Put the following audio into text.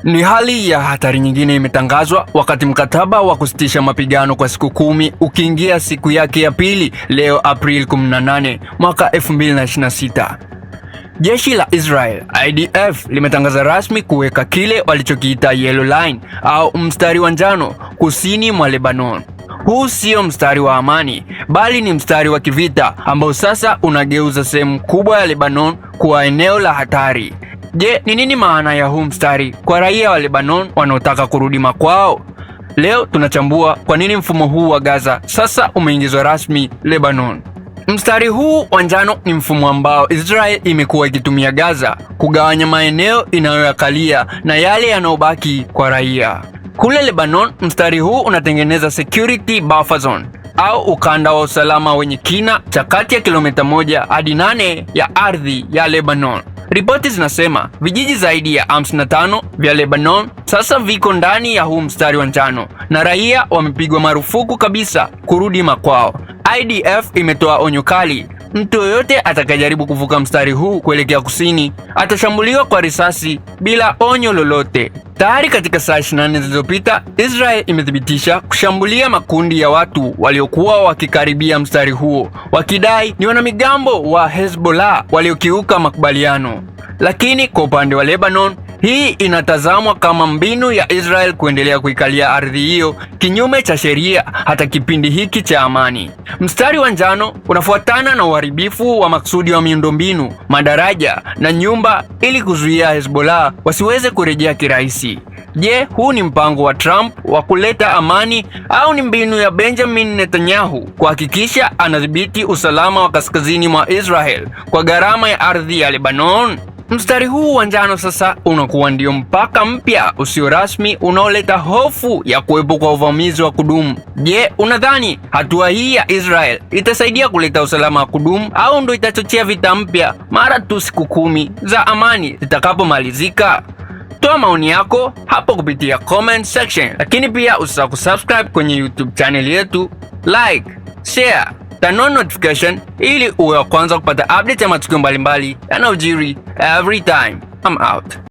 Ni hali ya hatari nyingine imetangazwa wakati mkataba wa kusitisha mapigano kwa siku 10 ukiingia siku yake ya pili leo April 18 mwaka 2026. Jeshi la Israel IDF limetangaza rasmi kuweka kile walichokiita yellow line au mstari wa njano kusini mwa Lebanon. Huu sio mstari wa amani, bali ni mstari wa kivita ambao sasa unageuza sehemu kubwa ya Lebanon kuwa eneo la hatari. Je, ni nini maana ya huu mstari kwa raia wa Lebanon wanaotaka kurudi makwao? Leo tunachambua kwa nini mfumo huu wa Gaza sasa umeingizwa rasmi Lebanon. Mstari huu wa njano ni mfumo ambao Israel imekuwa ikitumia Gaza kugawanya maeneo inayoyakalia na yale yanayobaki kwa raia. Kule Lebanon, mstari huu unatengeneza security buffer zone au ukanda wa usalama wenye kina cha kati ya kilomita 1 hadi 8 ya ardhi ya Lebanon. Ripoti zinasema vijiji zaidi ya 55 vya Lebanon sasa viko ndani ya huu mstari wa njano na raia wamepigwa marufuku kabisa kurudi makwao. IDF imetoa onyo kali: mtu yoyote atakayejaribu kuvuka mstari huu kuelekea kusini atashambuliwa kwa risasi bila onyo lolote. Tayari katika saa 24 zilizopita, Israel imethibitisha kushambulia makundi ya watu waliokuwa wakikaribia mstari huo, wakidai ni wanamigambo wa Hezbollah waliokiuka makubaliano. Lakini kwa upande wa Lebanon, hii inatazamwa kama mbinu ya Israel kuendelea kuikalia ardhi hiyo kinyume cha sheria hata kipindi hiki cha amani. Mstari wa njano unafuatana na uharibifu wa maksudi wa miundombinu, madaraja na nyumba ili kuzuia Hezbollah wasiweze kurejea kirahisi. Je, huu ni mpango wa Trump wa kuleta amani au ni mbinu ya Benjamin Netanyahu kuhakikisha anadhibiti usalama wa kaskazini mwa Israel kwa gharama ya ardhi ya Lebanon? Mstari huu wa njano sasa unakuwa ndio mpaka mpya usio rasmi unaoleta hofu ya kuwepo kwa uvamizi wa kudumu. Je, unadhani hatua hii ya Israel itasaidia kuleta usalama wa kudumu au ndo itachochea vita mpya mara tu siku 10 za amani zitakapomalizika? Toa maoni yako hapo kupitia comment section, lakini pia usisahau kusubscribe kwenye YouTube channel yetu, like, share, turn on notification ili uwe wa kwanza kupata update ya matukio mbalimbali yanayojiri every time. I'm out.